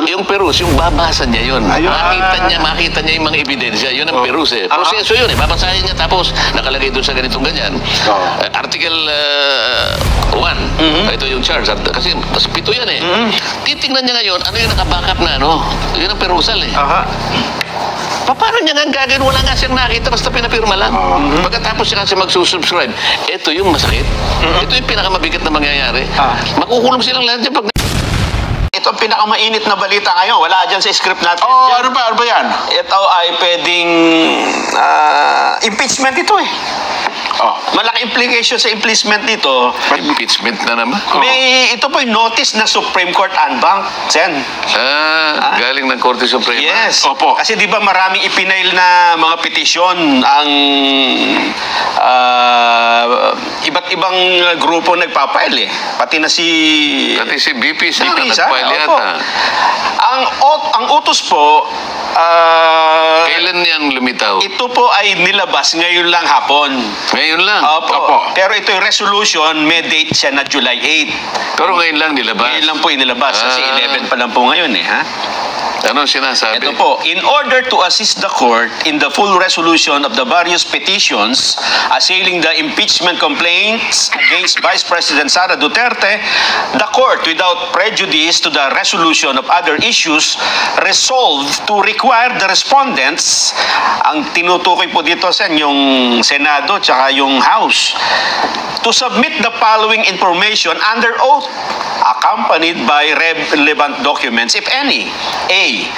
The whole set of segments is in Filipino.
Yung Perus, yung babasa niya yun. Ayun. Makita niya yung mga ebidensya. Yun ang Perus eh. Proseso yun eh. Babasahin niya tapos nakalagay doon sa ganitong ganyan. Article 1. Ito yung charge. Kasi mas 7 yan eh. Titingnan niya ngayon, ano yung nakabackup na ano? Yun ang Perusal eh. Paano niya nga gagawin? Wala nga siyang nakita, basta pinapirma lang. Pagkatapos siya kasi magsusubscribe, ito yung masakit. Ito yung pinakamabigat na mangyayari. Makukulong silang lahat dyan pag... Ito ang pinakamainit na balita ngayon. Wala dyan sa script natin. Ano ba yan? Ito ay pwedeng impeachment ito eh. Malaki implication sa impeachment dito. Impeachment na naman. Ito po yung notice na Supreme Court unbank, Sen. Galing ng Korte Suprema. Yes. Opo. Kasi di ba maraming ipinail na mga petisyon ang iba't ibang grupo nagpapail eh. Pati si BP sa BP, nagpile yata. opo. Ang utos po, Kailan yan lumitaw? ito po ay nilabas ngayon lang hapon. Ngayon lang. Opo. Pero ito yung resolution, may date siya na July 8. Pero ngayon lang nilabas. Ngayon lang po inilabas. Kasi 11 pa lang po ngayon eh. Ha? Ano sinasabi? Ito po, in order to assist the court in the full resolution of the various petitions assailing the impeachment complaints against Vice President Sara Duterte, the court, without prejudice to the resolution of other issues, resolved to require the respondents, ang tinutukoy po dito sa yung Senado tsaka yung House, to submit the following information under oath, accompanied by relevant documents, if any. A.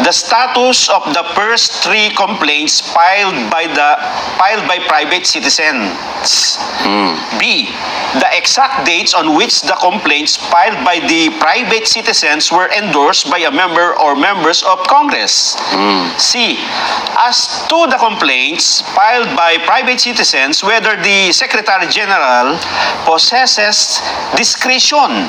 The status of the first 3 complaints filed by private citizens. B. The exact dates on which the complaints filed by the private citizens were endorsed by a member or members of Congress. C. As to the complaints filed by private citizens, whether the Secretary General possesses discretion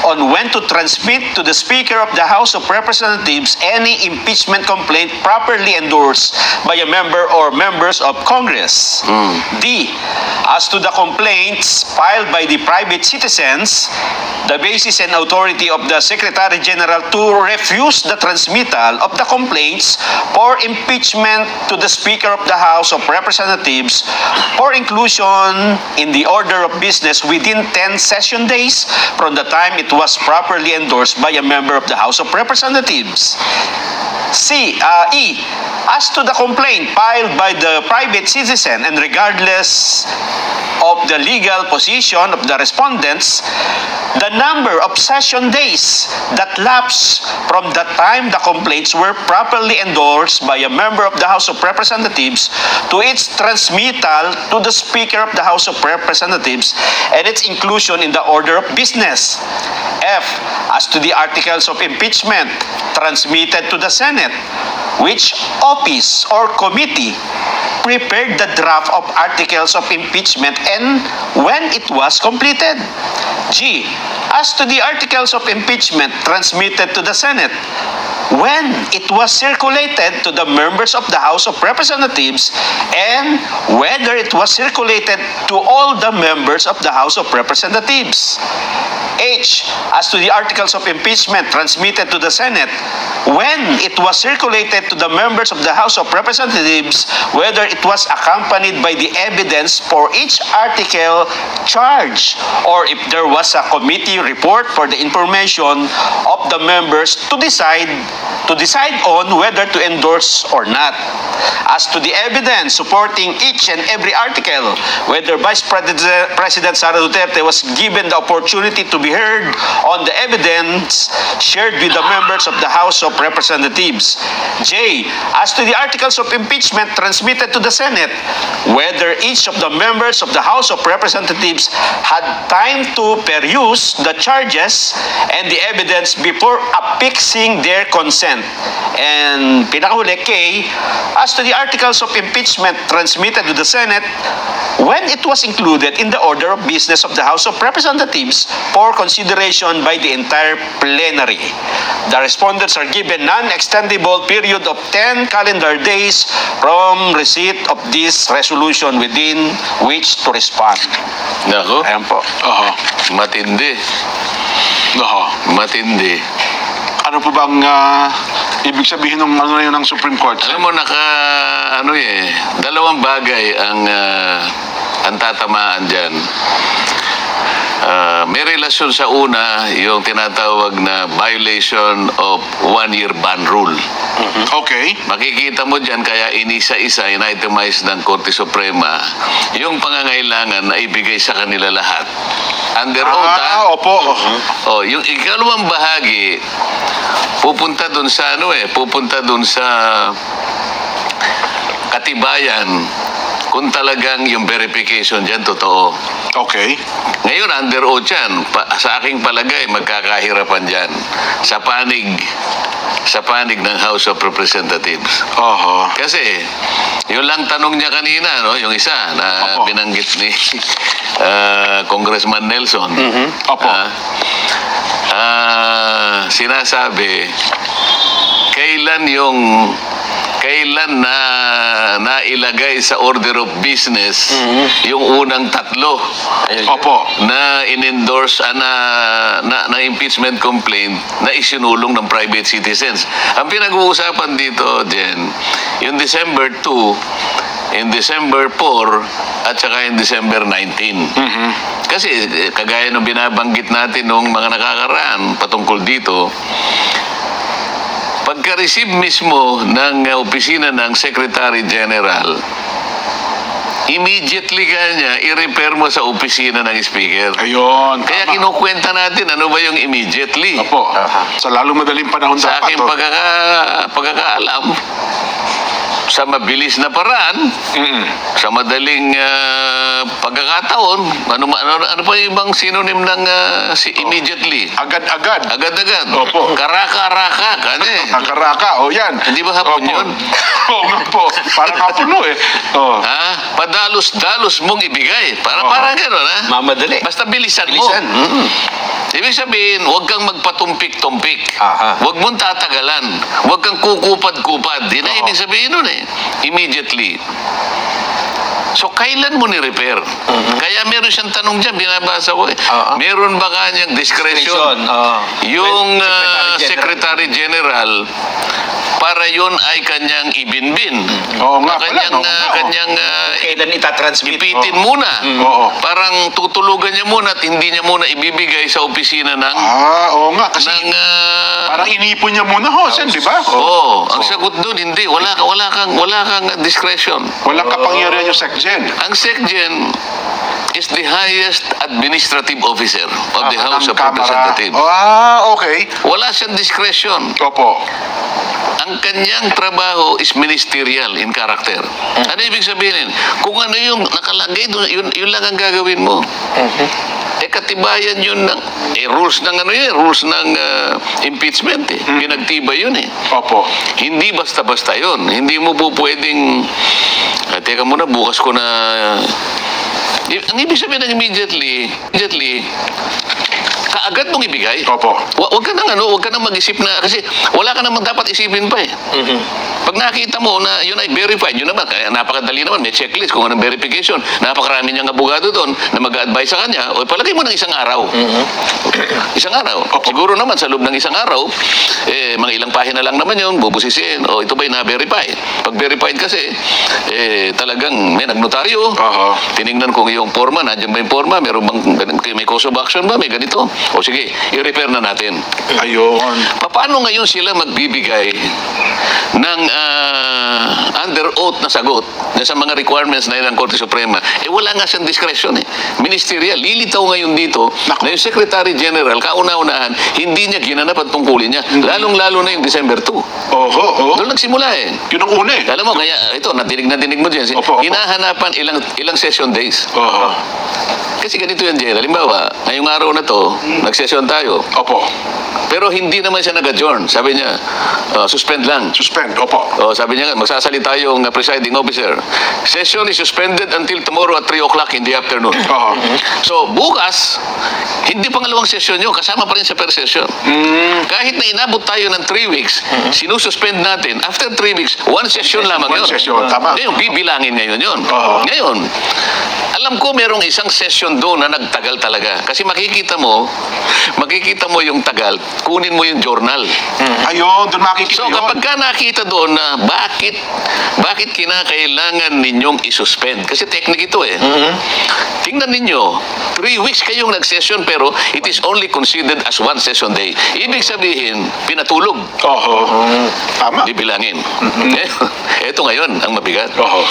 on when to transmit to the Speaker of the House of Representatives any impeachment complaint properly endorsed by a member or members of Congress. D. As to the complaints filed by the private citizens, the basis and authority of the Secretary General to refuse the transmittal of the complaints for impeachment to the Speaker of the House of Representatives for inclusion in the order of business within 10 session days from the time it was properly endorsed by a member of the House of Representatives. E. As to the complaint filed by the private citizen and regardless of the legal position of the respondents, the number of session days that lapse from the time the complaints were properly endorsed by a member of the House of Representatives to its transmittal to the Speaker of the House of Representatives and its inclusion in the order of business. F. As to the articles of impeachment transmitted to the Senate, which office or committee prepared the draft of articles of impeachment and when it was completed. G. As to the articles of impeachment transmitted to the Senate, when it was circulated to the members of the House of Representatives and whether it was circulated to all the members of the House of Representatives. H. As to the articles of impeachment transmitted to the Senate, when it was circulated to the members of the House of Representatives, whether it was accompanied by the evidence for each article charged, or if there was a committee report for the information of the members to decide on whether to endorse or not. As to the evidence supporting each and every article, whether Vice President Sara Duterte was given the opportunity to be heard on the evidence shared with the members of the House of Representatives. J. As to the articles of impeachment transmitted to the Senate, whether each of the members of the House of Representatives had time to peruse the charges and the evidence before affixing their consent. And pinakahuli, K. As to the articles of impeachment transmitted to the Senate, when it was included in the order of business of the House of Representatives for consideration by the entire plenary. The respondents are given non-extendable period of 10 calendar days from receipt of this resolution within which to respond. Nako. Ayan po. Matindi. Matindi. Ano po bang ibig sabihin ng ano na yun ng Supreme Court? Alam mo, dalawang bagay ang tatamaan dyan. May relasyon sa una, yung tinatawag na violation of one-year ban rule. Okay. Makikita mo dyan, kaya inisa-isa, in-itemize ng Korte Suprema, yung pangangailangan na ibigay sa kanila lahat. Under oath, opo. Yung ikalawang bahagi, pupunta dun sa katibayan kung talagang yung verification dyan totoo. Okay. Ngayon, under oath yan. Sa aking palagay, magkakahirapan dyan. Sa panig ng House of Representatives. Kasi, yun lang tanong niya kanina, no? Yung isa na binanggit ni Congressman Nelson. Sinasabi, kailan na nailagay sa order of business yung unang tatlo na in-endorse na impeachment complaint na isinulong ng private citizens. Ang pinag-uusapan dito, Jen, yung December 2, in December 4, at saka in December 19. Kasi kagaya ng binabanggit natin nung mga nakakaraan patungkol dito, pagka-receive mismo ng opisina ng Secretary General, immediately kanya i-repair mo sa opisina ng Speaker. Ayun. Kaya kinukwenta natin ano ba yung immediately. Sa lalong madaling panahon sa dapat. aking pagkakaalam, sa mabilis na paraan, sa madaling pagkakataon, ano pa yung ibang synonym ng immediately? Agad-agad. Agad-agad. Opo. Karaka-raka. Karaka, yan. Hindi ba hapon yun? Oo nga po. Parang hapon no eh. Padalos-dalos mong ibigay. Parang gano'n, ha? Mamadali. Basta bilisan mo. Ibig sabihin, huwag kang magpatumpik-tumpik. Huwag mong tatagalan. Huwag kang kukupad-kupad. Yun ang ibig sabihin nun eh. Immediately. So, kailan mo ni-repair? Kaya meron siyang tanong dyan, binabasa ko eh. Meron ba kanyang discretion? Yung Secretary General, para yun ay kanyang ibinbin. Kanyang kailan itatransmit? ipitin muna. Parang tutulugan niya muna at hindi niya muna ibibigay sa opisina ng... oo nga. Kasi parang inipon niya muna, Sen, di ba? Ang sagot doon, hindi. Wala kang discretion. Walang kapangyarihan yung SecGen. Ang SecGen is the highest administrative officer of the House of Representatives. Okay. Wala siyang discretion. Opo. Ang kanyang trabaho is ministerial in character. Ano ibig sabihin? Kung ano yung nakalagay doon, yun lang ang gagawin mo. Katibayan yun ng rules ng rules ng impeachment eh. Pinagtibay yun eh. Opo. Hindi basta-basta yun. Hindi mo po pwedeng teka muna, bukas ko na ang ibig sabihin ng immediately, kaagad mong ibigay. Opo. Huwag ka nang mag-isip na, kasi wala ka naman dapat isipin pa eh. Pag nakita mo na yun ay verified, yun naman, kaya napakadali naman, may checklist kung anong verification. Napakarami niyang abogado doon na mag-advise sa kanya, o palagay mo ng isang araw. Isang araw. Siguro naman sa loob ng isang araw, mga ilang pahina lang naman yun, bubusisiin, o ito ba'y na-verify? Pag verified kasi, talagang may nagnotaryo, tinignan kung yung forma, nandiyan ba yung forma, meron bang, may cause of action ba, may ganito. O sige, i-repair na natin. Ayun. Paano ngayon sila magbibigay ng under oath na sagot sa mga requirements na yun ng Korte Suprema? Wala nga siyang discretion eh. Ministerial. Lilitaw ngayon dito na yung Secretary General, kauna-unahan, hindi niya ginanap ang tungkulin niya. Lalong-lalo na yung December 2. Doon nagsimula eh. Yun ang una eh. Alam mo, kaya ito, natinig mo dyan. Hinahanapan ilang session days. Kasi ganito yan, Jen. Halimbawa, ngayong araw na to, nag-session tayo. Pero hindi naman siya nag-adjourn. Sabi niya, suspend lang. Suspend, sabi niya, magsasalita yung presiding officer. Session is suspended until tomorrow at 3 o'clock in the afternoon. So, bukas, hindi pangalawang session yun. Kasama pa rin sa per session. Kahit na inabot tayo ng 3 weeks, sinususpend natin. After 3 weeks, 1 session lamang yun. Ngayon, bibilangin ngayon yun. Ngayon, alam ko merong isang session doon na nagtagal talaga. Kasi makikita mo yung tagal. kunin mo yung journal. Ayun, doon makikita So yun. kapag ka nakita doon na bakit kinakailangan ninyong isuspend? Kasi technique ito eh. Tingnan ninyo, 3 weeks kayong nag-session pero it is only considered as 1 session day. Ibig sabihin, pinatulog. Oho. Tama. Bibilangin. Ito ngayon ang mabigat. Oho.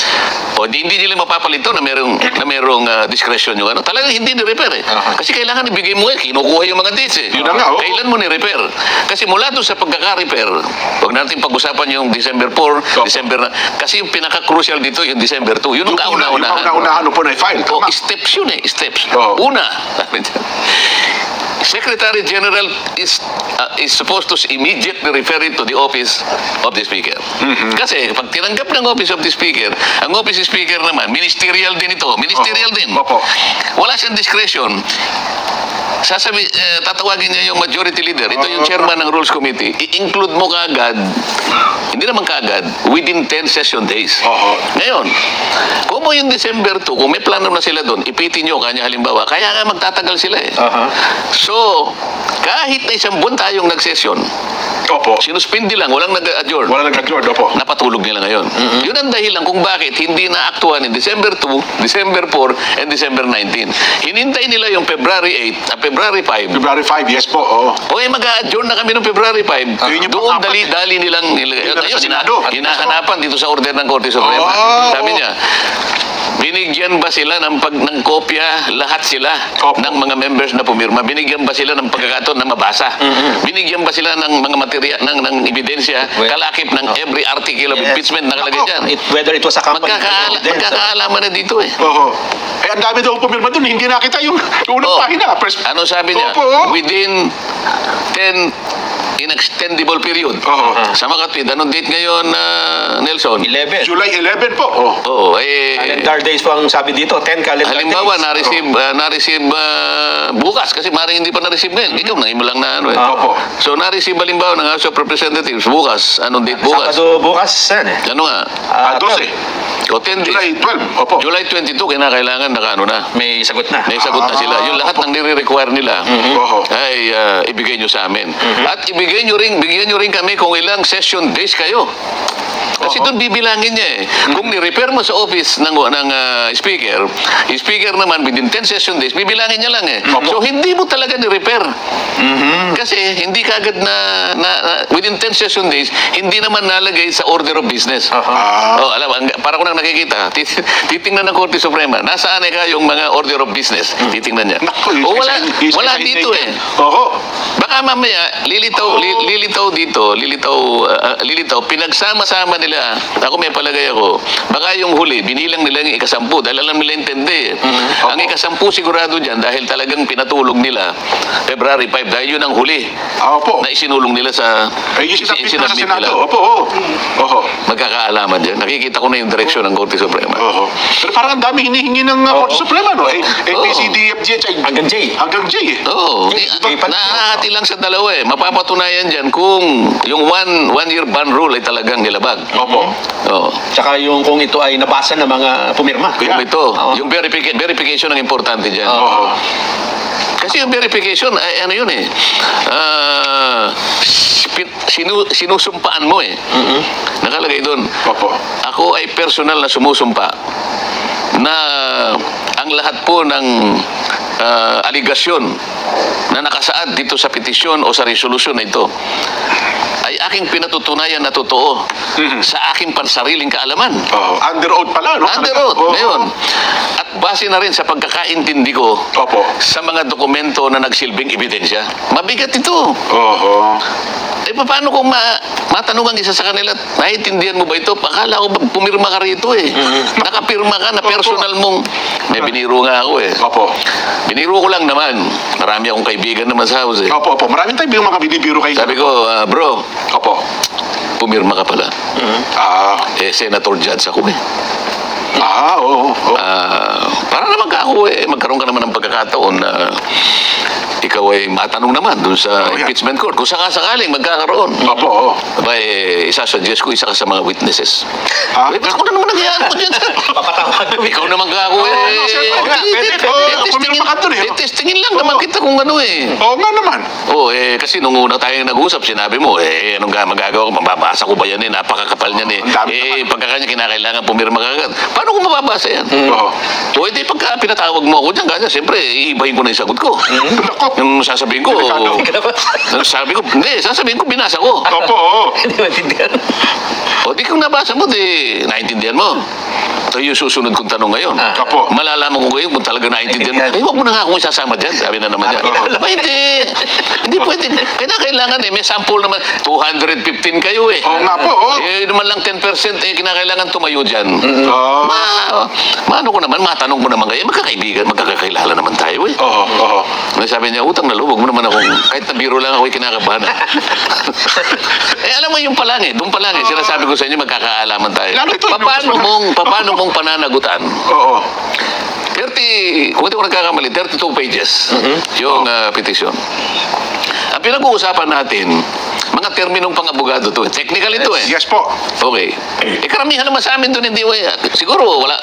O hindi nila mapapalito na merong discretion yung ano. Talagang hindi ni-repair eh. Kasi kailangan ibigay mo kinukuha yung mga dates eh. Yun na nga, oh. Kailan mo ni-repair? Kasi mula doon sa pagkaka-repair, huwag natin pag-usapan yung December 4, December na. Kasi yung pinaka-crucial dito yung December 2. Yun ang kauna-unahan. Yung kauna-unahan po na i-file. O, Tama. steps yun eh. Steps. Oo. Una, Secretary General is supposed to immediately refer it to the office of the Speaker. Kasi pag tinanggap ng office of the Speaker, ang office of Speaker naman, ministerial din ito. Ministerial din. Opo. Wala siyang discretion. Tatawagin niya yung majority leader. Ito yung chairman ng Rules Committee. I-include mo kaagad, hindi naman kaagad, within 10 session days. Oho. Ngayon, kung mo yung December 2, kung may plano na sila doon, ipitin nyo kanya halimbawa, kaya nga magtatagal sila eh. So, kahit na 1 buwan tayong nag-session, Opo. sinuspindi lang, walang nag-adjourn. Wala nag-adjourn. Opo. Napatulog nila ngayon. Yun ang dahilan kung bakit hindi na-aktuhan in December 2, December 4, and December 19. Hinintay nila yung February 8 at February 5. February 5, yes po. Oo. O mag-adjourn na kami noong February 5. Yun yung Doon pang-apat dali-dali nilang Yun ngayon, sa Senado. hinahanapan dito sa order ng Korte Suprema. Oh. Sabi niya, binigyan ba sila ng kopya lahat sila Opo. ng mga members na pumirma? Binigyan ba sila ng pagkakataon na mabasa? Binigyan ba sila ng mga material ng ebidensya kalakip ng every article of impeachment nakalagay Opo. dyan? Whether it was a company. Magkakaalaman na dito eh. Oho. Eh, ang dami daw pumirma doon. Hindi nakita yung unang Oh. pahina. Ano sabi niya? Opo. Within 10 inextendable period. Oho. Sa Makatwid, anong date ngayon, Nelson? 11. July 11 po. Oh. Oo, Calendar days po ang sabi dito. 10 calendar halimbawa, days. na-receive bukas kasi maring hindi pa na-receive ngayon. Ikaw, nangin mo lang na ano eh. Opo. So, na-receive halimbawa ng House of Representatives bukas. Anong date bukas? Sabado bukas, yan eh. Ano nga? 12. O 10 days. July 12. Opo. July 22, kinakailangan nakaano na. May sagot na. May sagot na sila. Yung lahat ng nire-require nila Oho. ay ibigay nyo sa amin. At bigyan nyo rin kami kung ilang session days kayo. Kasi doon bibilangin niya eh. Kung ni-repair mo sa office ng speaker naman within 10 session days, bibilangin niya lang eh. Opo. So hindi mo talaga ni-repair. Kasi hindi kagad na within 10 session days, hindi naman nalagay sa order of business. Oh, alam, para ko nang nakikita, titingnan ng Korte Suprema, nasaan ka yung mga order of business? Titingnan niya. Naku, O wala dito eh. Oho. Baka mamaya, lilitaw pinagsama-sama nila. Ako may palagay ako. Baka yung huli, binilang nila yung ika-10 dahil alam nila intindi. Ang ika-10 sigurado dyan dahil talagang pinatulog nila February 5 dahil yun ang huli Opo. na isinulong nila sa Eh, yung sinabit na sa isinabit Senado. nila. Opo. Oo. Oho. Magkakaalaman dyan. Nakikita ko na yung direksyon ng Korte Suprema. Oho. Pero parang ang dami hinihingi ng Korte Suprema, no? ABCDFG, Hanggang J. hanggang J. Oo. J- Nakahati lang sa dalawa eh. Mapapatunayan dyan kung yung one-year ban rule ay talagang nilabag. Opo. Oo. Tsaka yung kung ito ay nabasa ng mga pumirma. Kung ito, yung verification ang importante dyan. Oho. Kasi yung verification, ay ano yun eh, sinusumpaan mo eh. Nakalagay doon, Opo. ako ay personal na sumusumpa na ang lahat po ng aligasyon na nakasaad dito sa petisyon o sa resolusyon na ito ay aking pinatutunayan na totoo sa aking pansariling kaalaman. Oho. Under oath pala, no? Under Talaga. oath, Oho. ngayon. At base na rin sa pagkakaintindi ko Opo. sa mga dokumento na nagsilbing ebidensya. Mabigat ito. Oho. Eh, paano kung matanong ang isa sa kanila, naiintindihan mo ba ito? Akala ko ba pumirma ka rito eh. Nakapirma ka na personal mong... May biniro nga ako eh. Opo. Biniro ko lang naman. Marami akong kaibigan naman sa house eh. Opo, opo. Maraming tayo yung mga binibiro kayo. Sabi ko, bro, Opo. pumirma ka pala. Ah. Eh, senator judge ako eh. Oo. Para naman ka ako magkaroon ka naman ng pagkakataon na ikaw ay matanong naman dun sa yan. impeachment court. Kung sakasakaling magkakaroon. Opo. Aba, isasuggest ko isa ka sa mga witnesses. Ha? Ba't ako na naman nangyayaan ko dyan? Papatawag mo. Ikaw naman ka ako sir, oo nga, pwede. Pumirma ka dun testingin lang naman kita kung ano Oo nga naman. Kasi nung una tayong nag-usap, sinabi mo, anong magagawa ko? Mababasa ko ba yan napakakapal niyan Ang dami naman. pagkakanya kinakailangan pumirma ka agad. Paano ko mababasa yan? Oo. Hindi pagka pinatawag mo ako dyan, kasi siyempre, iibahin ko na yung sagot ko. Nako. Yung sasabihin ko, sasabihin ko, binasa ko. Opo, oo. Hindi maintindihan. Di kung nabasa mo, naintindihan mo. Ito yung susunod kong tanong ngayon. Opo. Malalaman ko ngayon kung talaga naintindihan mo. Huwag mo na nga akong isasama dyan. Sabi na naman yan. Hindi pwede. Kailangan may sample naman. 215 kayo Oo nga po, oo. naman lang 10% kinakailangan tumayo dyan. Oo. Maano ko naman, matanong ko naman kayo. Magkakaibigan, magkakakilala naman tayo Oo. Sabi niya, utang na loob, huwag mo naman akong, kahit na biro lang ako, kinakabahan. Alam mo yung palang doon palang sinasabi ko sa inyo, magkakaalaman tayo. Lalo ito, Paano mong pananagutan? Oo. 30, kung hindi ko nagkakamali, 32 pages yung petition. Ang pinag-uusapan natin, mga terminong pang-abogado to. Technical ito Yes po. Okay. Karamihan naman sa amin doon, hindi siguro, wala,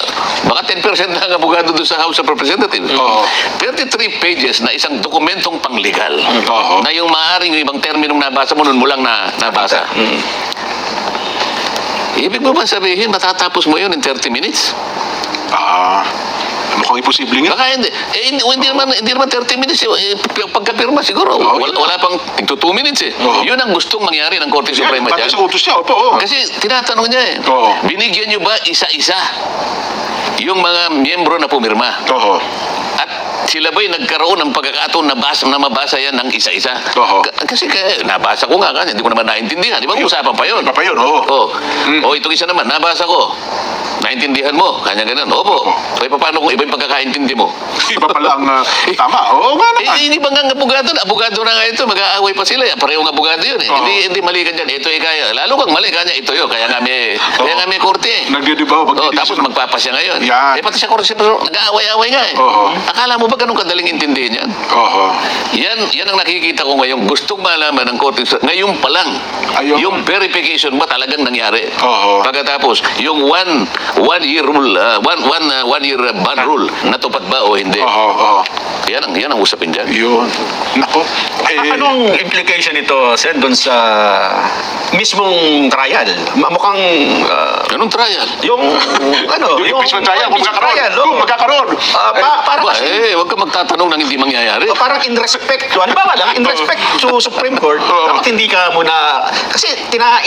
baka 10% na ang abogado doon sa House of Representatives. Oo. 33 pages na isang dokumentong panglegal. Oo. Na yung maaaring yung ibang terminong nabasa mo nun mo lang nabasa. Ibig mo ba sabihin, matatapos mo yun in 30 minutes? Mukhang imposible nga. Baka hindi. Hindi naman 30 minutes. Pagkapirma siguro. Wala pang 2 minutes Oo. Yun ang gustong mangyari ng Korte Suprema Pati dyan. sa utos niya, opo. Kasi tinatanong niya Oo. binigyan niyo ba isa-isa yung mga miyembro na pumirma? Oo. At sila ba'y nagkaroon ng pagkakataon na mabasa yan ng isa-isa? Oo. Kasi nabasa ko nga kasi hindi ko naman naintindihan. Di ba usapan pa yun? Iba pa yun, oo. Itong isa naman, nabasa ko. Naintindihan mo, kanya ganun. Opo. Paano kung iba yung pagkakaintindi mo? Iba pala ang tama. Oo nga naman. Hindi ba nga abogado na nga ito, mag-aaway pa sila. Parehong abogado yun Oo. Hindi mali ka dyan. Ito kaya. Lalo kang mali kanya, ito yun. Kaya nga may korte. Nagdidibaw. Tapos magpapasya ngayon. Yan. Pati sa korte, nag-aaway-aaway nga Oo. Akala mo ba ganun kadaling intindihin yan? Oo. Yan ang nakikita ko ngayon. Gustong malaman ng korte. Ngayon pa lang, Ayun. yung verification ba talagang nangyari? Oo. Pagkatapos, yung one year rule, one year ban rule, natupad ba o hindi? Oo. Yan ang usapin dyan. Yun. Nako. Anong implication nito, Sen, doon sa mismong trial? Mukhang Anong trial? yung Yung impeachment trial, kung magkakaroon. Kung magkakaroon. Parang kasi Huwag ka magtatanong ng hindi mangyayari. parang in respect to, halimbawa lang, in respect to Supreme Court, dapat hindi ka muna, kasi di ba?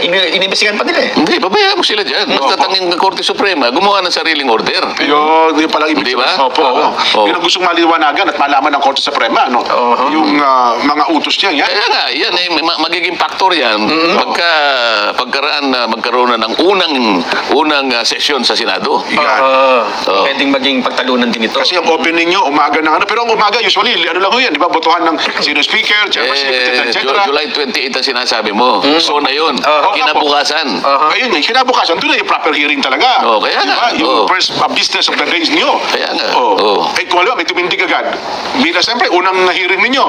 Inimbestigahan pa nila Hindi, babayaan mo sila dyan. Basta tanging Korte Suprema, gumawa ng sariling order. Yun palang ibig Di ba? sabihin. Opo. Oo. Yun ang gustong maliwanagan at malaman ng Korte Suprema, no? Yung mga utos niya, yan. Kaya nga, yan magiging factor yan magkaroon na ng unang sesyon sa Senado. Yan. Pwedeng maging pagtalunan din ito. Kasi ang opening nyo, umaga ng pero ang umaga, usually, ano lang ho yan, di ba? Botohan ng sino speaker, chairman, secretary, etc. July 28 ang sinasabi mo. So na yun. Kinabukasan. Ayun, kinabukasan, doon na yung proper hearing talaga. Kaya Di nga. ba? Yung first business of the day nyo. Kaya nga. Kung alam, may tumindig agad. Bila siyempre, unang hearing ninyo.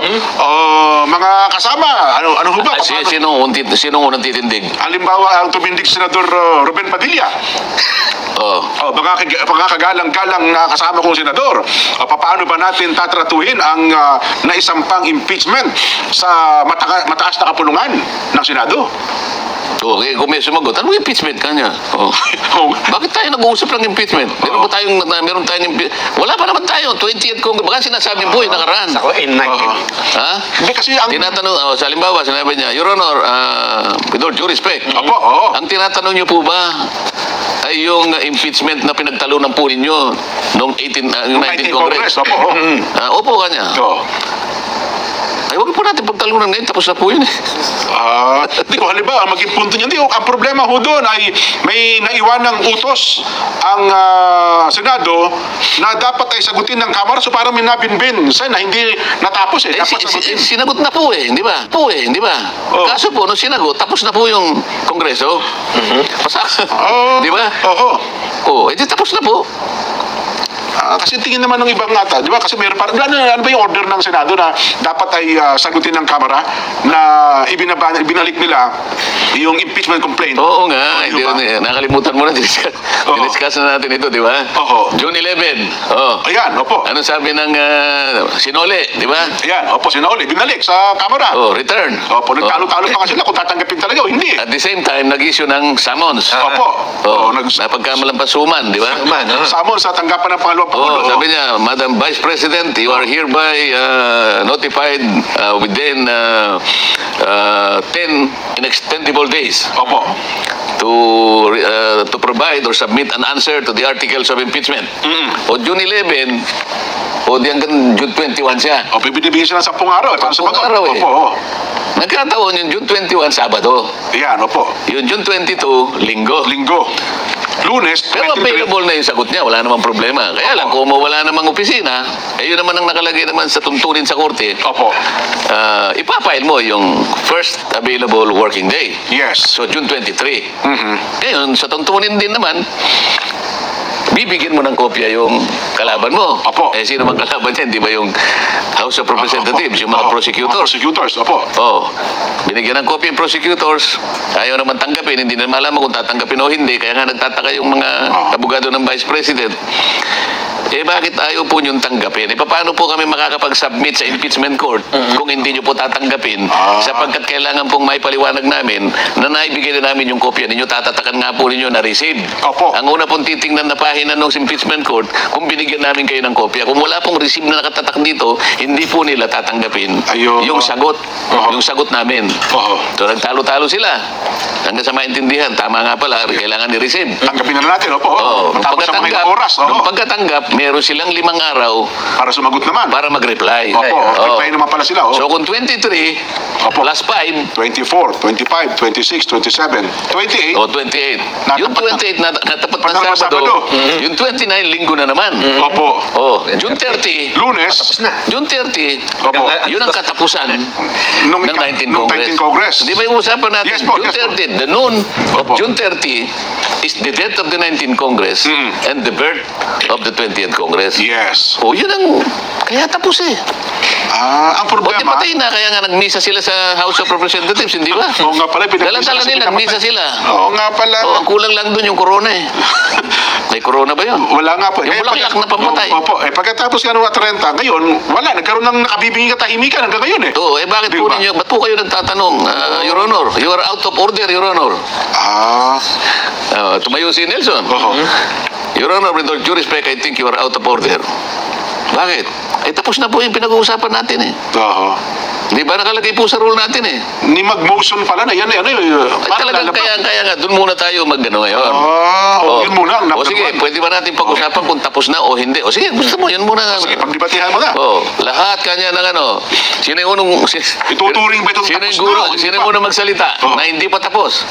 Mga kasama, ano ho ba? Sino unang titindig? Halimbawa, ang tumindig Senador Ruben Padilla. Mga kagalang-galang na kasama kong senador. Paano ba natin tatratuhin ang naisampang impeachment sa mataas na kapulungan ng Senado? Okay, kung may sumagot, ano impeachment kanya? Bakit tayo nag-uusap ng impeachment? Meron tayong wala pa naman tayo. 20th Congress. Baka sinasabi po yung nakaraan. Ako, in 19. Ha? Hindi kasi ang... Tinatanong, sa halimbawa, sinabi niya, Your Honor, with all due respect, ang tinatanong niyo po ba ay yung impeachment na pinagtalunan po ninyo noong 19th Congress? Opo. Opo kanya. Ay, huwag po natin pagtalunan ngayon. Tapos na po yun eh. Di ko halimbawa, maging punto niya. Ang problema ho doon ay may naiwanang utos ang Senado na dapat ay sagutin ng Kamara. So parang may nabinbin na hindi natapos eh. Dapat sagutin. Sinagot na po eh, di ba? Di ba? Oh. Kaso po, nung sinagot, tapos na po yung Kongreso. Di ba? Di tapos na po. Kasi tingin naman ng ibang ata, di ba? Kasi mayroon parang, ano ba yung order ng Senado na dapat ay sagutin ng Kamara na ibinalik nila yung impeachment complaint? Oo nga, nakalimutan mo na, diniscuss na natin ito, di ba? June 11. Ayan, opo. Anong sabi ng Sinole, di ba? Ayan, opo, Sinole, binalik sa Kamara. Return. Opo, nagtalo-talo pa nga sila kung tatanggapin talaga o hindi. At the same time, nag-issue ng summons. Opo. Napagkamalampasuman, di ba? Summons sa tanggapan ng pangalawang Pangulo. Sabi niya, Madam Vice President, you are hereby notified within 10 inextendable days. Opo. To provide or submit an answer to the articles of impeachment. O June 11, o di hanggang June 21 siya. O, bibigyan siya ng 10 araw. 10 araw eh. Opo. Nagkataon yung June 21, Sabado. Yan, opo. Yung June 22, Linggo. Lunes, pero available na yung sagot niya, wala namang problema. Kaya lang, kung wala namang opisina, yun naman ang nakalagay naman sa tuntunin sa korte. Opo. Ipapile mo yung first available working day. Yes. So, June 23. Ngayon, sa tuntunin din naman, bibigyan mo ng kopya yung kalaban mo. Opo. Sino mang kalaban yan? Di ba yung House of Representatives, yung mga prosecutors? Prosecutors, opo. Binigyan ng kopya yung prosecutors. Ayaw naman tanggapin. Hindi na malaman kung tatanggapin o hindi. Kaya nga nagtataka yung mga abogado ng Vice President. Bakit ayaw po niyong tanggapin? Paano po kami makakapag-submit sa impeachment court kung hindi niyo po tatanggapin? Sapagkat kailangan pong maipaliwanag namin na naibigay na namin yung kopya ninyo, tatatakan nga po ninyo na receive. Opo. Ang una pong titingnan na pahina ng impeachment court, kung binigyan namin kayo ng kopya. Kung wala pong receive na nakatatak dito, hindi po nila tatanggapin yung sagot. Yung sagot namin. So nagtalo-talo sila. Hanggang sa maintindihan, tama nga pala, kailangan ni-receive. Tanggapin na natin, opo. Tapos sa mga oras. Nung pagkatanggap, meron silang 5 araw para sumagot naman. Para mag-reply. Opo, reply naman pala sila. So kung 23 plus 5, 24, 25, 26, 27, 28. 28. Yung 28 natapat na Sabado. Yung 29, Linggo na naman. Opo. June 30, Lunes. June 30, Opo. yun ang katapusan ng 19th Congress. Di ba yung usapan natin? Yes po, June 30, the noon of June 30 is the death of the 19th Congress and the birth of the 20th Congress. Yes. Yun ang, kaya tapos eh. Ang problema. Patay na, kaya nga nagmisa sila sa House of Representatives, hindi ba? Oo nga pala. Dala-dala nila, nagmisa sila. Oo nga pala. Ang kulang lang doon yung corona eh. May corona ba yun? Wala nga po. Yung bulaklak na pampatay. Opo. Pagkatapos nga ng 30, ngayon, wala. Nagkaroon ng nakabibinging katahimikan hanggang ngayon eh. Bakit po ninyo, ba't po kayo nagtatanong, Your Honor? You are out of order, Your Honor. Tumayo si Nelson. Your Honor, with all due respect, I think you are out of order. Bakit? Tapos na po yung pinag-uusapan natin eh. Di ba nakalagay po sa rule natin eh? Ni mag-motion pala na yan eh. Talagang kaya nga, doon muna tayo mag-ano ngayon. Yun muna. Sige, pwede ba natin pag-usapan kung tapos na o hindi? Sige, gusto mo, yun muna. Sige, pagdibatihan mo na. Lahat kanya ng ano. Sino yung unong... Ituturing ba itong tapos na? Sino yung unang magsalita na hindi pa tapos?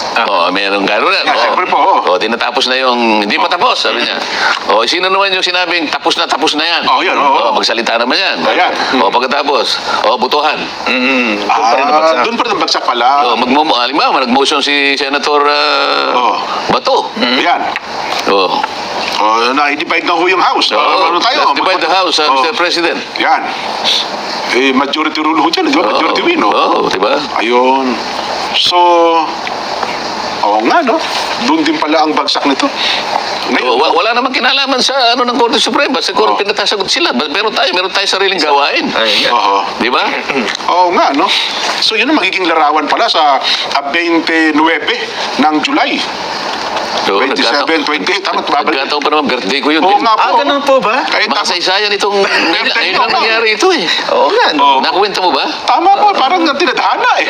Meron gano'n na. Siyempre po. Tinatapos na yung hindi pa tapos, sabi niya. Sino naman yung sinabing tapos na yan? Yan. Magsalita naman yan. Ayan. Pagkatapos, butuhan. Doon pa rin bagsak pala. Halimbawa, nag-motion si Senator Bato. Yan. Na-divide na ho yung House. Ano tayo? Let's divide the House, Mr. President. Yan. Majority rule ho dyan, di ba? Majority win, no? Di ba? Ayun. So, nga, no? Doon din pala ang bagsak nito. Wala namang kinalaman sa ng Korte Suprema. Sa Korte pinatasagot sila. Meron tayo sariling gawain. Di ba? Nga, no? So, yun ang magiging larawan pala sa 29 ng July. Oo, 27, 28, tama, babalik. Nagkataon pa naman, birthday ko yun. Oo nga po. Ganun po ba? Kahit tama, Makasaysayan itong, ngayon lang nangyari ito eh. Oo nga, no? Nakuwento mo ba? tama po, parang tinadhana eh.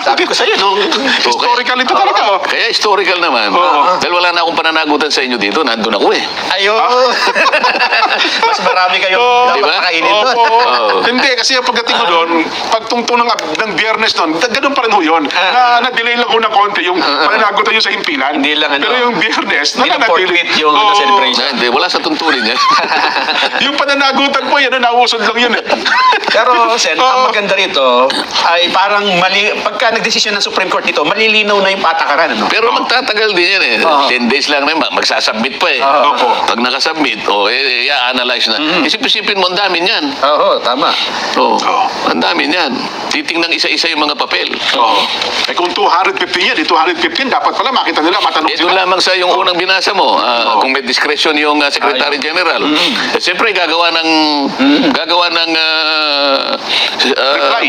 Sabi ko sa'yo, no? Historical ito talaga. Oh. Kaya historical naman. Oo. Dahil wala na akong pananagutan sa inyo dito, nandun ako eh. Ayun. Mas marami kayong dapat Diba? kainin doon. Oo. Hindi, kasi yung pagdating mo doon, pagtungtong ng biyernes doon, ganun pa rin ho yun. Na-delay lang ho ng konti yung pananagutan yung sa himpilan. Hindi lang ano. Pero yung biyernes, Hindi lang forfeit yung Oo. celebration. Hindi, wala sa tuntunin yan. Yung pananagutan po, yan, nausod lang yun eh. Pero, Sen, ang Oo. maganda rito ay parang pagka nagdesisyon ng Supreme Court dito, malilinaw na yung patakaran, ano? Pero magtatagal din yan eh. Oo. 10 days lang na yun, magsasubmit pa eh. Oo. Pag nakasubmit, i-analyze na. Isip-isipin mo, ang dami niyan. Oo, tama. Oo. Ang dami niyan. Titingnan isa-isa yung mga papel. Oo. Eh kung 215 yan, 215, dapat pala makita nila, matanong Doon sila. lamang sa yung unang binasa mo, kung may discretion yung Secretary General. Siyempre gagawa ng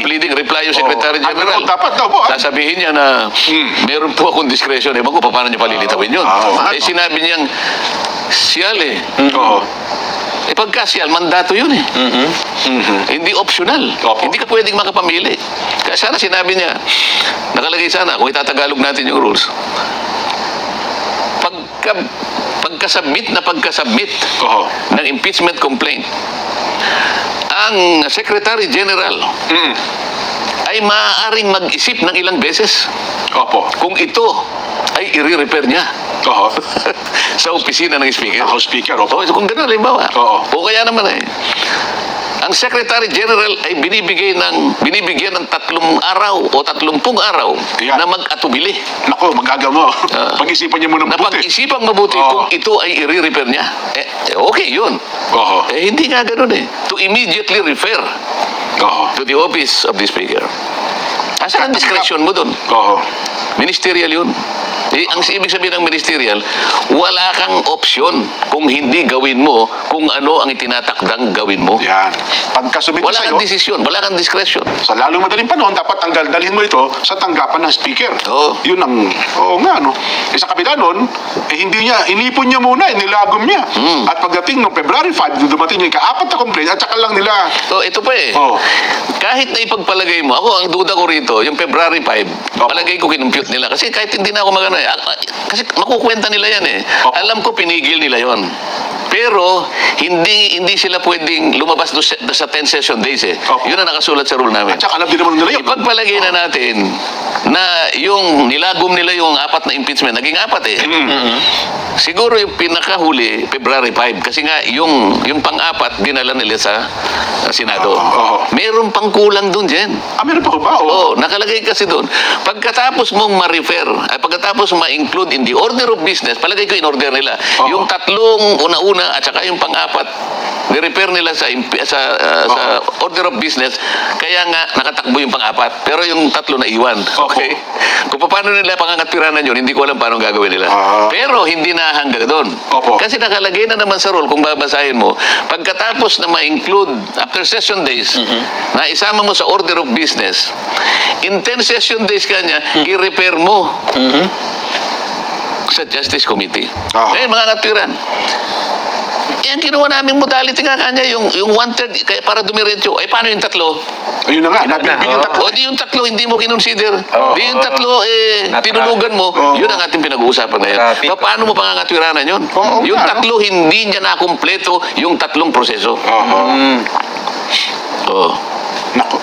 pleading reply yung Secretary Oo. General. Dapat daw po. Sasabihin niya na meron po akong discretion. Ewan ko paano niya palilitawin yun. Sinabi niyang siyal eh. Oo. Pagkasyal, mandato yun eh. Hindi optional. Opo. Hindi ka pwedeng makapamili. Kaya sana sinabi niya, nakalagay sana, kung itatagalog natin yung rules, pagkasubmit Oo. ng impeachment complaint, ang Secretary General ay maaaring mag-isip ng ilang beses Opo. kung ito ay i-repair niya Oo. sa opisina ng Speaker. Ako speaker, opo. So, kung gano'n, halimbawa. Oo. O kaya naman ang Secretary General ay binibigyan ng 3 araw o 30 araw Yan. na mag-atubili. Nako, magagamo. Pag-isipan niya muna Na mabuti. pag-isipang mabuti Oo. kung ito ay i-repair niya. Okay yun. Oo. Hindi nga gano'n eh. To immediately refer Oo. to the office of the Speaker. Asan ang discretion mo dun? Oo. Ministerial yun. Ang ibig sabihin ng ministerial, wala kang opsyon kung hindi gawin mo kung ano ang itinatakdang gawin mo. Yan. Pagkasubmit Wala sa'yo, kang desisyon, wala kang discretion. sa lalong madaling panahon, dapat dalhin mo ito sa tanggapan ng speaker. Oo. Yun ang, oo nga, no? Sa kabila nun, inipon niya muna, nilagom niya. At pagdating ng February 5, dumating yung ika-4 na complaint, at saka lang nila, So, ito pa eh. Oo. Kahit na ipagpalagay mo, ako, ang duda ko rito, yung February 5, Opo. palagay ko kinumpute nila. Kasi kahit hindi na ako magano eh. Kasi makukwenta nila yan eh. Opo. Alam ko pinigil nila yon. Pero, hindi sila pwedeng lumabas doon sa 10 session days eh. Opo. Yun ang nakasulat sa rule namin. at saka alam din naman nila yun. Ipagpalagay na natin na yung nilagom nila yung 4 na impeachment, naging 4 eh. Siguro yung pinakahuli, February 5, kasi nga yung pang-4, dinala nila sa Senado. Oo. Meron pang kulang dun, Jen. Meron pa ko ba? Oo, nakalagay kasi doon. Pagkatapos mong ma-refer, pagkatapos ma-include in the order of business, palagay ko in order nila. Oo. Yung 3 una-una at saka yung pang-4, ni-refer nila sa order of business, kaya nga nakatakbo yung pang-4. Pero yung 3 na iwan. Okay? Kung paano nila pangangatpiranan yun, hindi ko alam paano gagawin nila. Pero hindi na hanggang doon. Opo. Kasi nakalagay na naman sa rule, kung babasahin mo, pagkatapos na ma-include after session days, na isama mo sa order of business, in 10 session days kanya, i-repair mo sa Justice Committee. Eh, mga katwiran. Yan, ginawa namin modality nga kanya, yung 1/3, kaya para dumiretso. Eh, paano yung 3? Ayun na nga, nabibigyan yung tatlo. O di yung 3, hindi mo kinonsider. Di yung 3, tinulugan mo. Yun ang ating pinag-uusapan ngayon. Paano mo pangangatwiranan yun? Oo, Yung nga, 3, hindi niya nakumpleto yung 3 proseso. Oo. Nako.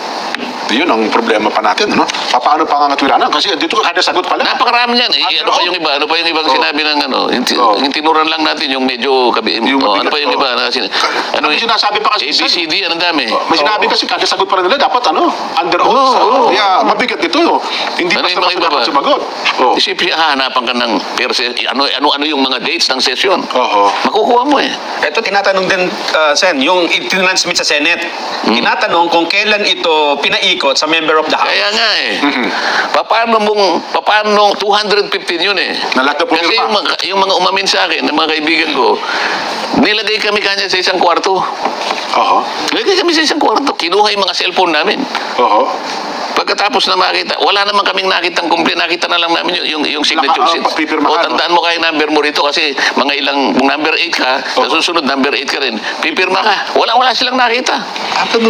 Yun ang problema pa natin, ano? Paano pangangatwiranan? Kasi dito kada sagot pala. Napakarami yan. Ano pa yung iba? Ano pa yung ibang sinabi ng ano? Yung tinuran lang natin yung medyo ano pa yung iba? Ano yung sinasabi pa kasi ABCD, anong dami? May sinabi kasi kada sagot pa rin nila dapat under oath. Kaya mabigat ito. Hindi Ano basta yung mga iba ba? dapat sumagot. Isip hahanapan ka ng ano yung mga dates ng session. Oo. Makukuha mo eh. Ito, tinatanong din, Sen, yung itinransmit sa Senate. Tinatanong kung kailan ito pinaikot sa member of the House. Kaya nga eh. Paano 215 yun eh. Lahat na Kasi pumirma. yung mga umamin sa akin, ng mga kaibigan ko, nilagay kami kanya sa isang kwarto. Oo. Nilagay kami sa isang kwarto. Kinuha yung mga cellphone namin. Oo. Pagkatapos na makita, wala naman kaming nakitang complaint. Nakita na lang namin yung signature sheets. papipirma O, ka, no? tandaan mo kaya number mo rito kasi mga ilang, kung number 8 ka, sa susunod number 8 ka rin. Pipirma ka. Wala silang nakita.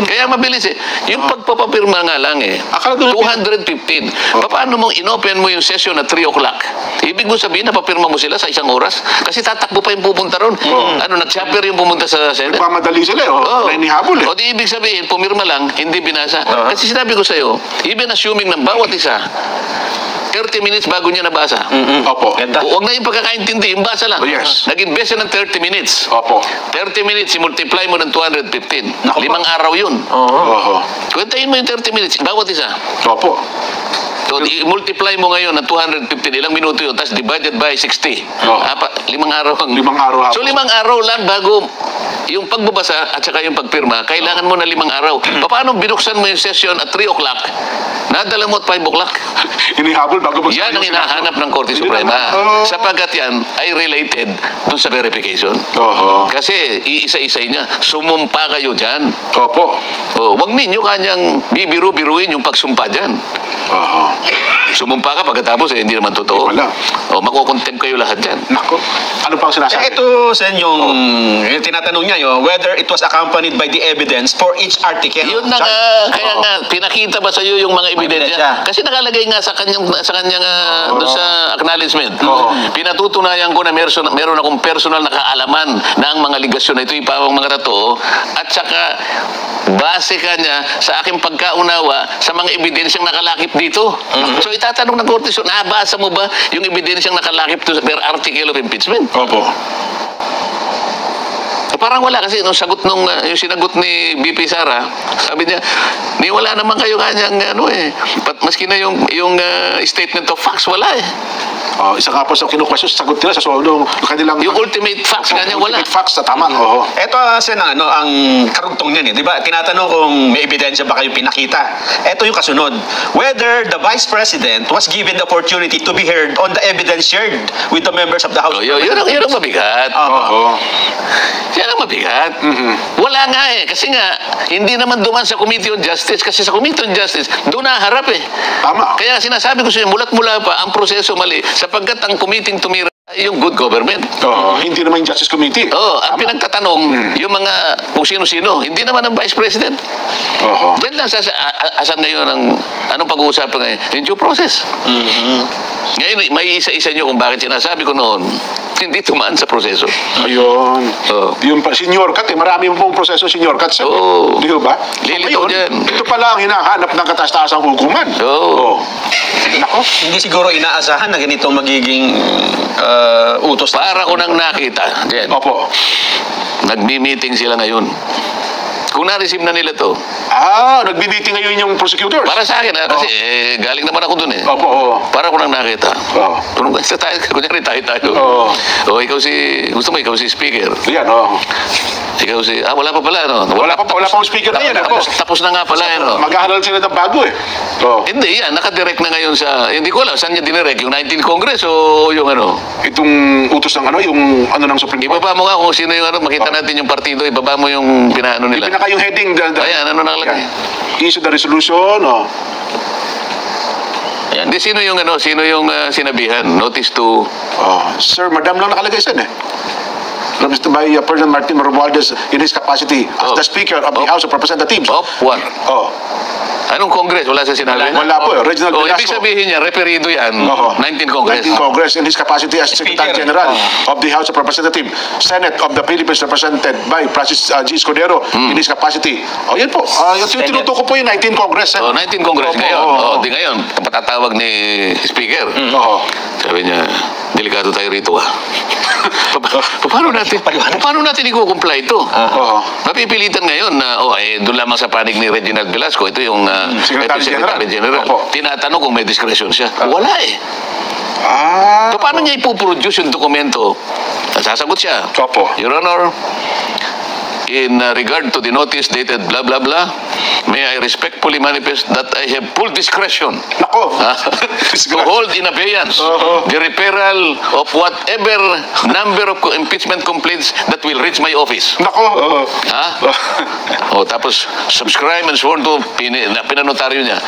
Kaya mabilis eh. Yung pagpapapirma nga lang eh. Akala doon- 215. Paano mong inopen mo yung session at 3 o'clock? Ibig mo sabihin na papirma mo sila sa isang oras? Kasi tatakbo pa yung pupunta ron. Ano, nag-chopper yung pumunta sa Senate? Pamadali sila eh. Oo. Nainihabol eh. O di ibig sabihin, pumirma lang, hindi binasa. Kasi sinabi ko sa'yo, even assuming ng bawat isa, 30 minutes bago niya nabasa. Opo. Ganda. Huwag na yung pagkakaintindi, yung basa lang. Oh, yes. Nag-invest siya ng 30 minutes. Opo. 30 minutes, i-multiply mo ng 215. Naku, 5 araw yun. Oho. Kwentahin mo yung 30 minutes, bawat isa. Opo. So, i-multiply mo ngayon ng 215, ilang minuto yun, tapos divided by 60. Oh. 5 araw. 5 araw hapon. So, 5 araw lang bago yung pagbabasa at saka yung pagpirma, kailangan mo na 5 araw. Paano binuksan mo yung session at 3 o'clock? Nadala mo at 5 o'clock? Inihabol bago mag- Yan ang hinahanap ng Korte Suprema. Sapagkat yan ay related dun sa verification. Oho. Kasi iisa-isay niya, sumumpa kayo dyan. Opo. Wag ninyo kanyang bibiru-biruin yung pagsumpa dyan. Oho. Sumumpa ka pagkatapos hindi naman totoo. Wala. Makukontempt kayo lahat dyan. Nako. Ano pang sinasabi? Ito, Sen, yung tinatanong niya, whether it was accompanied by the evidence for each article. Yun na nga, kaya nga, pinakita ba sa iyo yung mga ebidensya? ebidensya. Kasi nakalagay nga sa kanyang doon sa acknowledgement. Oo. Pinatutunayan ko na meron akong personal na kaalaman na ang mga ligasyon na ito ipawang mga rato at saka base ka niya sa aking pagkaunawa sa mga ebidensyang nakalakip dito. So itatanong ng korte, so nabasa mo ba yung ebidensyang nakalakip to per article of impeachment? Opo. Parang wala kasi nung sagot yung sinagot ni BP Sara, sabi niya, wala naman kayo kanyang maski na yung statement of facts, wala eh. Isa nga po sa kinukwestiyon, sagot nila sa kanilang... Yung ultimate facts kanya wala. Ultimate facts na tama. Oho. Ito, Sen, ang karugtong niyan eh. Di ba? Tinatanong kung may ebidensya ba kayo pinakita. Ito yung kasunod. Whether the Vice President was given the opportunity to be heard on the evidence shared with the members of the House. Yun ang mabigat. Oho. Yan ang mabigat. Wala nga eh. Kasi nga, hindi naman duman sa Committee on Justice. Kasi sa Committee on Justice, doon naharap eh. Tama. Kaya sinasabi ko sa'yo, mula't-mula pa, ang proseso mali. Sapagkat ang committee tumira yung good government. Oo. Hindi naman yung Justice Committee. Ang pinagtatanong, yung mga kung sino-sino, hindi naman ang Vice President. Oho. Yan lang asan ngayon anong pag-uusapan ngayon? Yung due process. Ngayon, may isa-isa nyo kung bakit sinasabi ko noon, hindi tumaan sa proseso. Ayun. Oo. Yung senior cut, marami pong proseso senior cut. Oo. Di ba? Lilitaw Ngayon, dyan. ito pala ang hinahanap ng kataas-taasang hukuman. Oo. Nako. Hindi siguro inaasahan na ganito magiging utos. Para ko nang nakita, Jen, Opo. nagmi-meeting sila ngayon. Kung na-receive na nila to, Nagbibiting ngayon yung prosecutors. para sa akin, kasi galing naman ako dun eh. Opo, oo. Para ko nang nakita. Oo. Kung gusto tayo, kunyari tayo. Oo. O ikaw gusto mo ikaw si speaker. Yan, oo. Ikaw wala pa pala, no? Wala pang speaker na yan, ako. Tapos na nga pala, no? Maghahalal sila ng bago eh. Oo. Hindi, yan. Nakadirect na ngayon hindi ko alam, saan niya dinirect? Yung 19 Congress o yung Itong utos ng yung ng Supreme Court. Ibaba mo nga kung sino yung makita natin yung partido, ibaba mo yung pinaano nila. Pinaka yung heading. Ayan, ano nakalagay? Issue the resolution, Hindi, sino yung sinabihan? Notice to... Sir, Madam lang nakalagay saan eh. Represented by President Martin Romualdez in his capacity as the Speaker of the House of Representatives. Of what? Oh. Anong Congress? Wala sa sinabi? Wala po eh. Reginald Velasco. Ibig sabihin niya, referido yan. Oo. 19 Congress. 19 Congress in his capacity as Secretary Speaker. General of the House of Representatives. Senate of the Philippines represented by Francis G. Escudero in his capacity. Yan po. Yung tinutuko po yung 19 Congress. 19 Congress Opo, ngayon. oo. Di ngayon. Patatawag ni Speaker. Oo. Sabi niya, delikado tayo rito Paano natin i-comply ito? Oo. Mapipilitan ngayon na, doon lamang sa panig ni Reginald Velasco, ito yung Secretary General. Opo. Tinatanong kung may discretion siya. Wala eh. So, paano niya ipuproduce yung dokumento? Sasagot siya. Opo. Your Honor, in regard to the notice dated blah blah blah, may I respectfully manifest that I have full discretion Nako. to hold in abeyance the referral of whatever number of impeachment complaints that will reach my office. Nako. Ha? Tapos subscribe and sworn to pinanotaryo niya.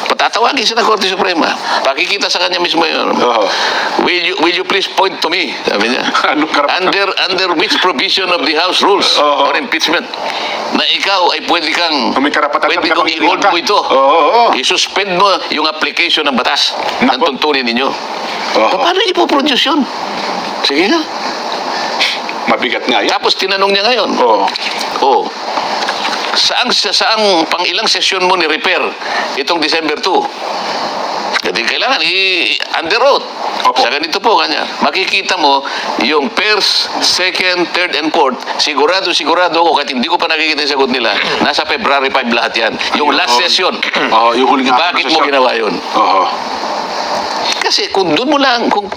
Patatawagin siya ng Korte Suprema. Pakikita sa kanya mismo yun. Will you please point to me? Sabi niya. Anong karapatan? Under which provision of the House rules or impeachment na ikaw ay pwede kang May karapatan pwede ka kong bang i-hold ka? mo ito. I-suspend mo yung application ng batas ng tuntunin ninyo. Paano ipoproduce yun? Sige nga. Mabigat nga yan. Tapos tinanong niya ngayon. Saang pang-ilang sesyon mo ni-repair itong December 2? Kasi kailangan under oath. Sa ganito po kanya. Makikita mo yung first, second, third, and fourth. Sigurado ako kahit hindi ko pa nakikita yung sagot nila. Nasa February 5 lahat yan. Yung last session. Yung huling Bakit mo ginawa yun? Kasi kung doon mo lang, kung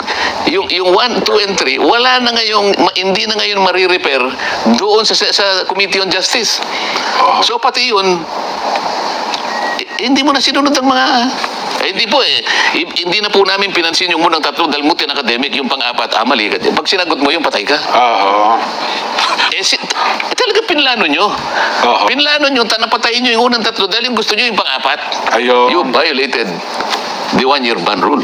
yung 1, 2, and 3, wala na ngayong, hindi na ngayon marirepair doon sa Committee on Justice. So pati yun, hindi mo na sinunod ang mga... hindi po hindi na po namin pinansin yung munang tatlo dahil mutin academic, yung pang-apat, mali ka. Pag sinagot mo yung patay ka. Talaga pinlano nyo. Pinlano nyo, napatayin nyo yung unang tatlo dahil yung gusto nyo yung pang-apat. You violated the 1-year ban rule.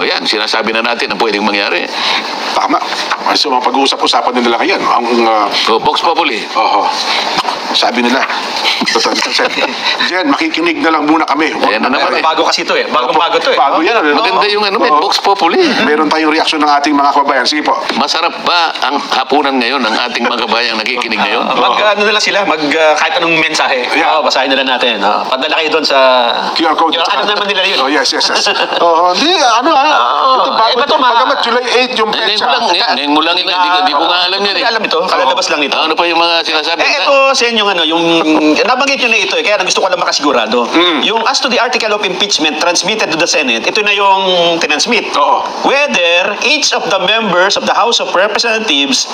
Yan, sinasabi na natin na pwedeng mangyari. Tama. So, pag-uusap-usapan nila yan. Vox Populi. Sabi nila, Jen, makikinig na lang muna kami. Ayan na naman Bago kasi ito Bago to Bago yan. Maganda yung Vox Populi. Meron tayong reaksyon ng ating mga kababayan. Sige po. Masarap ba ang hapunan ngayon ng ating mga kabayang nakikinig ngayon? Ano na lang sila, kahit anong mensahe. Basahin na lang natin. Padala kayo doon sa QR code. Ano naman nila yun? Yes. Hindi, ito bago. Pagamat July 8 yung petsa. Ngayon mo lang, hindi ko nga alam yan Hindi alam ito. Kalalabas lang ito. Ano pa yung mga sinasabi? Ito sa inyo yung nabanggit nyo na ito kaya gusto ko lang makasigurado. Yung as to the article of impeachment transmitted to the Senate, ito na yung tinansmit. Whether each of the members of the House of Representatives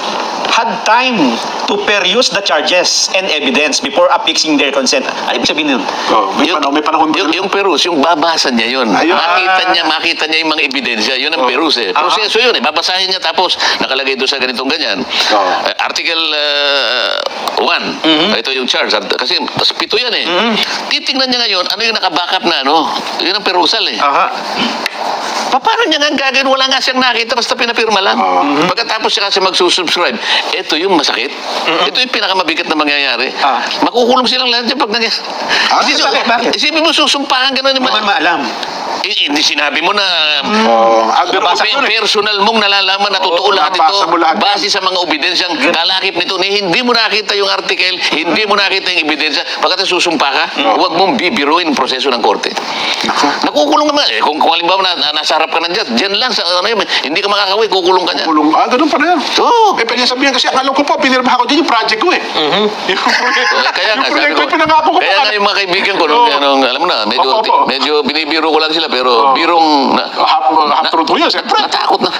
had time to peruse the charges and evidence before affixing their consent. Ano ibig sabihin nun? May panahon ba? Yung peruse, yung babasa niya yun. Makita niya yung mga ebidensya. Yun ang peruse. Proseso yun. Babasahin niya tapos nakalagay doon sa ganitong ganyan. Article 1. Ito yung charge. Kasi pito yan Titingnan niya ngayon, ano yung nakabackup na Yun ang perusal Paano niya nga gagawin? Wala nga siyang nakita, basta pinapirma lang. Pagkatapos siya kasi magsusubscribe, ito yung masakit. Ito yung pinakamabigat na mangyayari. Makukulong silang lahat dyan pag nangyayari. Bakit? Isipin mo, susumpahan ka na naman. Naman maalam. Hindi sinabi mo na personal mong nalalaman na totoo lahat ito base sa mga ebidensyang kalakip nito. Hindi mo nakita yung article, hindi mo nakita yung ebidensya, pagkatapos susumpa ka, huwag mong bibiruin ang proseso ng korte. Nakukulong naman. Kung halimbawa nasa harap ka ng judge, dyan lang, hindi ka makakawin, kukulong ka niyan. Ganun pa na yan. Pwede sabihin kasi, alam ko po, pinirma ko din yung project ko Kaya nga, kaya nga yung mga kaibigan ko, alam mo na, medyo binibiro ko lang sila, pero birong half-truth po yun, siyempre. natakot na.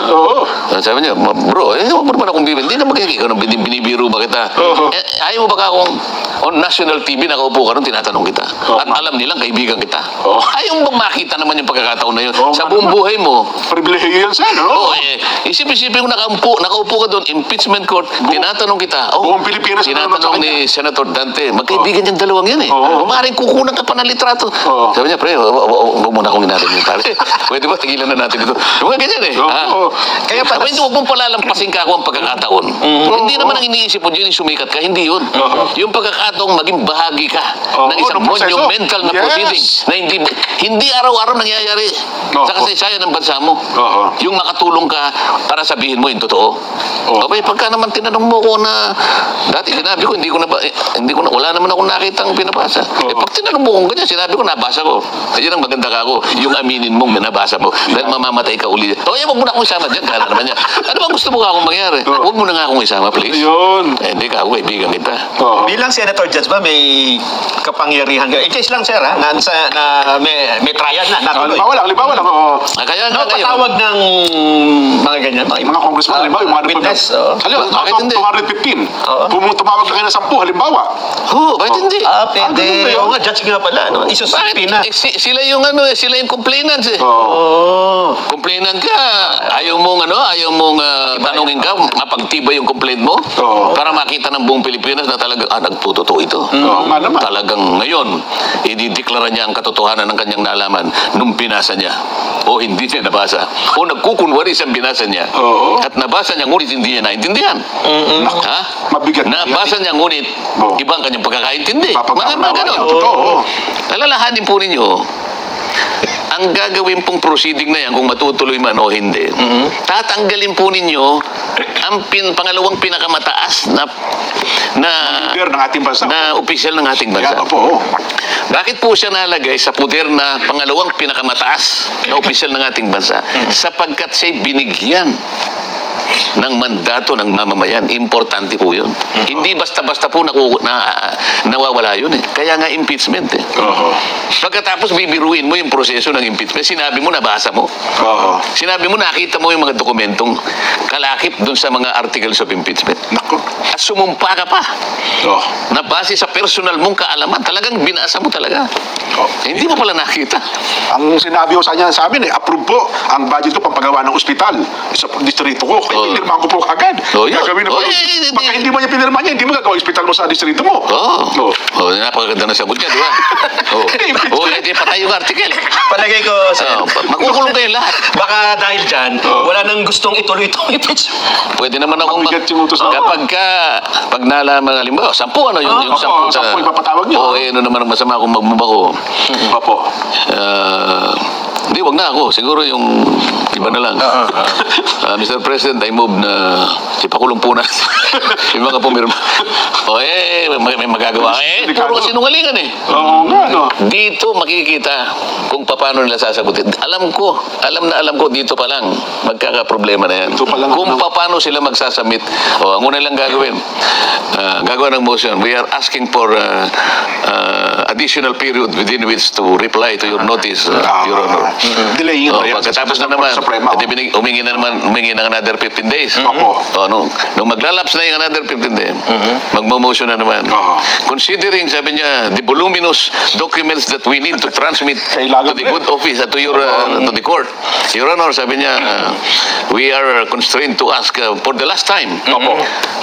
Sabi niya, bro, huwag mo naman akong bibiro. Hindi naman ikaw nang binibiro ba kita? Ayaw mo ba akong on national TV nakaupo ka nun, tinatanong kita. At alam nilang kaibigan kita. Ayaw mo bang makita naman yung pagkakataon na yun? Sa buong buhay mo. Pribilehiyo yan sa'yo, Isip-isipin ko nakaupo ka doon, impeachment court, tinatanong kita. Buong Pilipinas. Tinatanong ni Senator Dante, magkaibigan yung dalawang yan Maaaring kukunan ka pa ng litrato. Sabi niya, pre, huwag muna akong natin yung pare. Pwede ba, tigilan na natin ito. Yung mga ganyan Kaya pa, huwag mong palalampasin ka ako ang pagkakataon. Hindi naman ang iniisip mo yun, sumikat ka. Hindi yun. Yung pagkakataong maging bahagi ka ng isang monumental na proceeding na hindi araw-araw nangyayari sa kasaysayan ng bansa mo. Yung makatulong ka para sabihin mo yung totoo. Okay, pagka naman tinanong mo ko na dati sinabi ko, wala naman akong nakitang pinabasa. Pag tinanong mo kung ganyan, sinabi ko, nabasa ko. Yan ang maganda ka ako, yung aminin mong nabasa mo. Dahil mamamatay ka uli. Huwag mo na akong isama dyan. Kala naman niya. Ano bang gusto mo ka akong mangyari? Huwag mo na nga akong isama, please. Yun. Hindi ka ako, kaibigan kita. Bilang Senator Senator Judge ba may kapangyarihan? In case lang, sir, ha, na may trial na, natuloy. Halimbawa lang. Kaya nga No, ngayon, patawag ng mga ganyan. Mga congressman, halimbawa, yung mga witness. halimbawa, Bakit hindi? 215. Oo. Tumawag na kayo ng 10, halimbawa. bakit hindi? Pwede. ganun ba yun? Oo nga, judge nga pala. No? Isusupi na. Sila yung sila yung complainants eh. Oo. Complainant ka, ayaw mong tanungin ka, mapagtibay yung complaint mo Oo. para makita ng buong Pilipinas na talagang nagtutoo ito. Oo, nga naman. Talagang ngayon, idideklara niya ang katotohanan ng kanyang nalaman nung binasa niya. O hindi niya nabasa. O nagkukunwari siyang binasa niya. Oo. At nabasa niya, ngunit hindi niya naintindihan. Ha? Mabigat. Nabasa niya, ngunit Oo. ibang kanyang pagkakaintindi. Papapaunawa Mga ganon. niya, totoo. Alalahanin po ninyo, ang gagawin pong proceeding na yan, kung matutuloy man o hindi, tatanggalin po ninyo ang pangalawang pinakamataas na Leader ng ating bansa. na opisyal ng ating bansa. Yan, opo. Bakit po siya nalagay sa puder na pangalawang pinakamataas na opisyal ng ating bansa? Sapagkat siya'y binigyan ng mandato ng mamamayan. Importante po yun. Hindi basta-basta po nawawala yun eh. Kaya nga impeachment eh. Oo. Pagkatapos bibiruin mo yung proseso ng impeachment, sinabi mo, nabasa mo. Oo. Sinabi mo, nakita mo yung mga dokumentong kalakip dun sa mga articles of impeachment. Naku. At sumumpa ka pa Oh. na base sa personal mong kaalaman. Talagang binasa mo talaga. Oh. Hindi mo pala nakita. Ang sinabi ko sa amin approve po ang budget ko pampagawa ng ospital sa distrito ko. Kaya pinirmahan ko po kagad. Oh, yun. Gagawin na po. Oh, Pagka hindi mo niya pinirma niya, hindi mo gagawa ospital mo sa distrito mo. Oo. Napakaganda na sagot niya, di ba? Oo, hindi patay yung article. Palagay ko, sir. Makukulong kayo lahat. Baka dahil dyan, wala nang gustong ituloy itong impeachment. Pwede naman akong Mabigat yung utos na- pag nalaman, halimbawa, 10 yung 10 sa... 10 ipapatawag niyo. Ano naman ang masama kung magmumako. Opo. Hindi, wag na ako. Siguro yung iba na lang. Mr. President, I move na ipakulong po natin yung mga pumirma. May magagawa. Puro sinungalingan eh. Oo nga, no? Dito makikita kung paano nila sasagutin. Alam ko dito pa lang magkakaproblema na yan. Dito pa lang, Kung ano? paano sila magsasamit. Ang una lang gagawin, gagawa ng motion. We are asking for additional period within which to reply to your notice, Your Honor. Delaying ba yan? Pagkatapos na Sa naman, Suprema, humingi ng another 15 days. Opo. Nung maglalaps na yung another 15 days, magmo-motion na naman. Oo. Considering, sabi niya, the voluminous documents that we need to transmit Kailangan to the din. good office at to the court. Your Honor, sabi niya, we are constrained to ask for the last time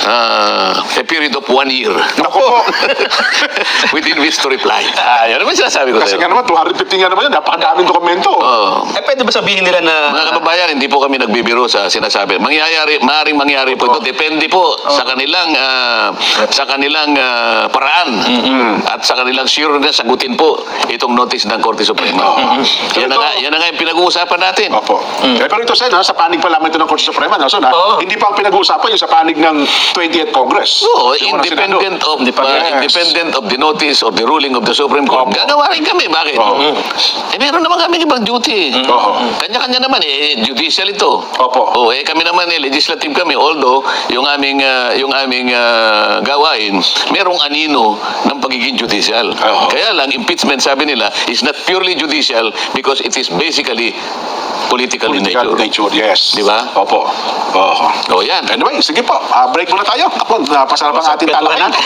a period of 1 year Naku po. within which to reply. Yan naman sinasabi ko Kasi sa'yo. nga naman, 250 nga naman yan. Napakadaming dokumento. Pwede ba sabihin nila na... Mga kababayan, hindi po kami nagbibiro sa sinasabi. Maaaring mangyari po ito. Depende po sa kanilang paraan at sa kanilang sure na sagutin po itong notice ng Korte Suprema. Yan na nga yung pinag-uusapan natin. Opo. Pero ito, Sen, sa panig pa lamang ito ng Korte Suprema, hindi pa ang pinag-uusapan yung sa panig ng 20th Congress. Oo, Yung mga independent Yes. independent of the notice of the ruling of the Supreme Court. Opo. Gagawa rin kami. Bakit? Oo. Meron naman kami ibang duty. Oo. Kanya-kanya naman judicial ito. Opo. Kami naman legislative kami, although yung aming gawain merong anino ng pagiging judicial. Oo. Kaya lang impeachment, sabi nila, is not purely judicial because it is basically political in Political nature. nature, yes. Di ba? Opo. Oo. Yan. Anyway, sige po. Break muna tayo. Ako, napasarap ang ating Kwentuhan talakayan. natin.